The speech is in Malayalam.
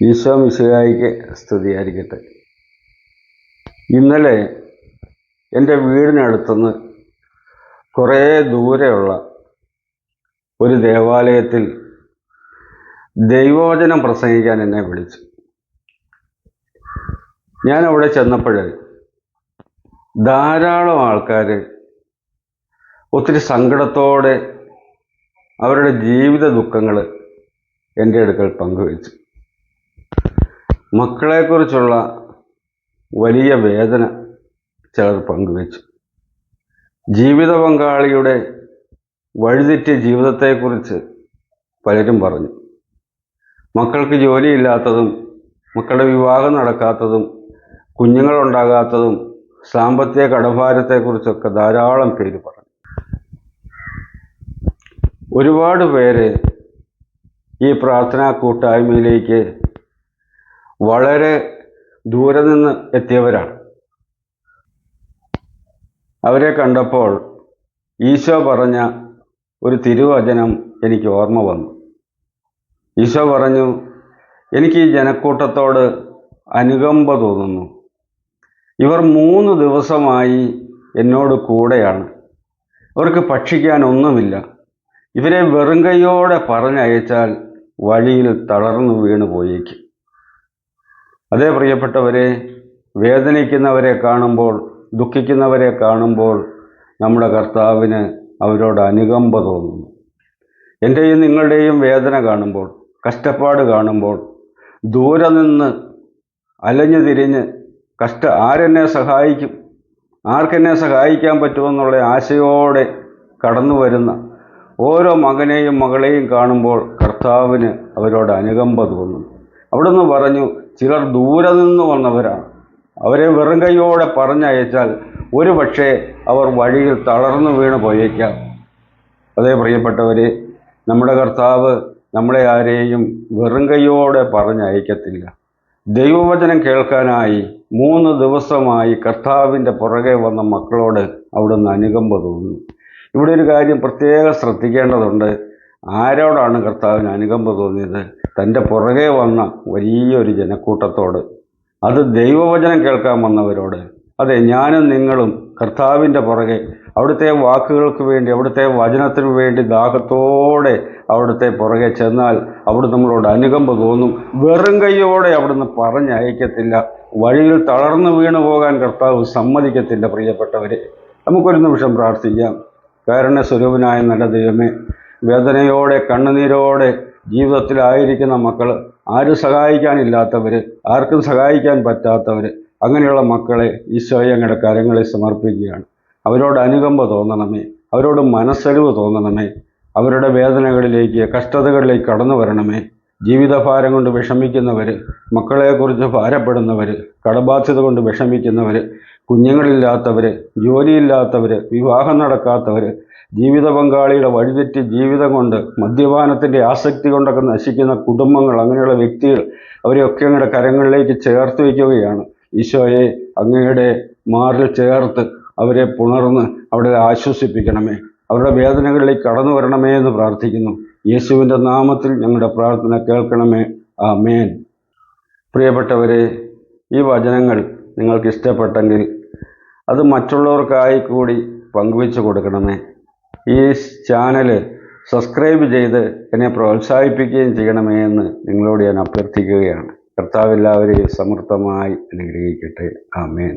ഈശോ മിശിഹായിക്ക് സ്തുതിയായിരിക്കട്ടെ. ഇന്നലെ എൻ്റെ വീടിനടുത്തുനിന്ന് കുറേ ദൂരെയുള്ള ഒരു ദേവാലയത്തിൽ ദൈവവചനം പ്രസംഗിക്കാൻ എന്നെ വിളിച്ചു. ഞാൻ അവിടെ ചെന്നപ്പോൾ ധാരാളം ആൾക്കാർ ഒത്തിരി സങ്കടത്തോടെ അവരുടെ ജീവിത ദുഃഖങ്ങൾ എൻ്റെ അടുക്കൽ പങ്കുവച്ചു. മക്കളെക്കുറിച്ചുള്ള വലിയ വേദന ചിലർ പങ്കുവച്ചു. ജീവിത പങ്കാളിയുടെ വഴിതെറ്റിയ ജീവിതത്തെക്കുറിച്ച് പലരും പറഞ്ഞു. മക്കൾക്ക് ജോലിയില്ലാത്തതും മക്കളുടെ വിവാഹം നടക്കാത്തതും കുഞ്ഞുങ്ങളുണ്ടാകാത്തതും സാമ്പത്തിക കടഭാരത്തെക്കുറിച്ചൊക്കെ ധാരാളം പേര് പറഞ്ഞു. ഒരുപാട് പേര് ഈ പ്രാർത്ഥനാ കൂട്ടായ്മയിലേക്ക് വളരെ ദൂരെ നിന്ന് എത്തിയവരാണ്. അവരെ കണ്ടപ്പോൾ ഈശോ പറഞ്ഞ ഒരു തിരുവചനം എനിക്ക് ഓർമ്മ വന്നു. ഈശോ പറഞ്ഞു, എനിക്ക് ഈ ജനക്കൂട്ടത്തോട് അനുകമ്പ തോന്നുന്നു. ഇവർ 3 ദിവസമായി എന്നോട് കൂടെയാണ്. അവർക്ക് ഭക്ഷിക്കാനൊന്നുമില്ല. ഇവരെ വെറും കൈയോടെ പറഞ്ഞയച്ചാൽ വഴിയിൽ തളർന്നു വീണു പോയേക്കും. അതേ പ്രിയപ്പെട്ടവരെ, വേദനിക്കുന്നവരെ കാണുമ്പോൾ, ദുഃഖിക്കുന്നവരെ കാണുമ്പോൾ നമ്മുടെ കർത്താവിന് അവരോട് അനുകമ്പ തോന്നുന്നു. എൻ്റെയും നിങ്ങളുടെയും വേദന കാണുമ്പോൾ, കഷ്ടപ്പാട് കാണുമ്പോൾ, ദൂരെ നിന്ന് അലഞ്ഞു തിരിഞ്ഞ് ആരെന്നെ സഹായിക്കും, ആർക്കെന്നെ സഹായിക്കാൻ പറ്റുമെന്നുള്ള ആശയോടെ കടന്നു വരുന്ന ഓരോ മകനെയും മകളെയും കാണുമ്പോൾ കർത്താവിന് അവരോട് അനുകമ്പ തോന്നുന്നു. അവിടുന്ന് പറഞ്ഞു, ചിലർ ദൂരെ നിന്ന് വന്നവരാണ്. അവരെ വെറും കൈയോടെ പറഞ്ഞയച്ചാൽ ഒരു പക്ഷേ അവർ വഴിയിൽ തളർന്നു വീണ് പോയേക്കാം. അതേ പ്രിയപ്പെട്ടവരെ, നമ്മുടെ കർത്താവ് നമ്മളെ ആരെയും വെറും കൈയോടെ പറഞ്ഞയക്കത്തില്ല. ദൈവവചനം കേൾക്കാനായി 3 ദിവസമായി കർത്താവിൻ്റെ പുറകെ വന്ന മക്കളോട് അവിടുന്ന് അനുകമ്പ തോന്നുന്നു. ഇവിടെ ഒരു കാര്യം പ്രത്യേകം ശ്രദ്ധിക്കേണ്ടതുണ്ട്. ആരോടാണ് കർത്താവിന് അനുകമ്പ തോന്നിയത്? തൻ്റെ പുറകെ വന്ന വലിയൊരു ജനക്കൂട്ടത്തോട്, അത് ദൈവവചനം കേൾക്കാൻ വന്നവരോട്. അതെ, ഞാനും നിങ്ങളും കർത്താവിൻ്റെ പുറകെ അവിടുത്തെ വാക്കുകൾക്ക് വേണ്ടി, അവിടുത്തെ വചനത്തിനു വേണ്ടി ദാഹത്തോടെ അവിടുത്തെ പുറകെ ചെന്നാൽ അവിടുന്ന് നമ്മളോട് അനുകമ്പ തോന്നും. വെറും കൈയോടെ അവിടുന്ന് പറഞ്ഞയക്കത്തില്ല. വഴിയിൽ തളർന്നു വീണു പോകാൻ കർത്താവ് സമ്മതിക്കത്തില്ല. പ്രിയപ്പെട്ടവരെ, നമുക്കൊരു നിമിഷം പ്രാർത്ഥിക്കാം. കാരുണ്യസ്വരൂപനായ നല്ല ദൈവമേ, വേദനയോടെ കണ്ണുനീരോടെ ജീവിതത്തിലായിരിക്കുന്ന മക്കൾ, ആരും സഹായിക്കാനില്ലാത്തവർ, ആർക്കും സഹായിക്കാൻ പറ്റാത്തവർ, അങ്ങനെയുള്ള മക്കളെ ഈശോയെ അങ്ങയുടെ കരങ്ങളിൽ സമർപ്പിക്കുകയാണ്. അവരോട് അനുകമ്പ തോന്നണമേ, അവരോട് മനസ്സലിവ് തോന്നണമേ. അവരുടെ വേദനകളിലേക്ക്, കഷ്ടതകളിലേക്ക് കടന്നു വരണമേ. ജീവിതഭാരം കൊണ്ട് വിഷമിക്കുന്നവർ, മക്കളെക്കുറിച്ച് ഭാരപ്പെടുന്നവർ, കടബാധ്യത കൊണ്ട് വിഷമിക്കുന്നവർ, കുഞ്ഞുങ്ങളില്ലാത്തവർ, ജോലിയില്ലാത്തവർ, വിവാഹം നടക്കാത്തവർ, ജീവിത പങ്കാളിയുടെ വഴിതെറ്റി ജീവിതം കൊണ്ട്, മദ്യപാനത്തിൻ്റെ ആസക്തി കൊണ്ടൊക്കെ നശിക്കുന്ന കുടുംബങ്ങൾ, അങ്ങനെയുള്ള വ്യക്തികൾ, അവരെയൊക്കെ അങ്ങയുടെ കരങ്ങളിലേക്ക് ചേർത്ത് വയ്ക്കുകയാണ്. ഈശോയെ, അങ്ങയുടെ മാറിൽ ചേർത്ത് അവരെ പുണർന്ന് അവിടെ ആശ്വസിപ്പിക്കണമേ. അവരുടെ വേദനകളിലേക്ക് കടന്നു വരണമേ എന്ന് പ്രാർത്ഥിക്കുന്നു. യേശുവിൻ്റെ നാമത്തിൽ ഞങ്ങളുടെ പ്രാർത്ഥന കേൾക്കണമേ. ആമേൻ. പ്രിയപ്പെട്ടവരെ, ഈ വചനങ്ങൾ നിങ്ങൾക്ക് ഇഷ്ടപ്പെട്ടെങ്കിൽ അത് മറ്റുള്ളവർക്കായി കൂടി പങ്കുവെച്ച് കൊടുക്കണമേ. ഈ ചാനൽ സബ്സ്ക്രൈബ് ചെയ്ത് എന്നെ പ്രോത്സാഹിപ്പിക്കുകയും ചെയ്യണമേ എന്ന് നിങ്ങളോട് ഞാൻ അഭ്യർത്ഥിക്കുകയാണ്. കർത്താവ് എല്ലാവരെയും സമൃദ്ധമായി അനുഗ്രഹിക്കട്ടെ. ആമേൻ.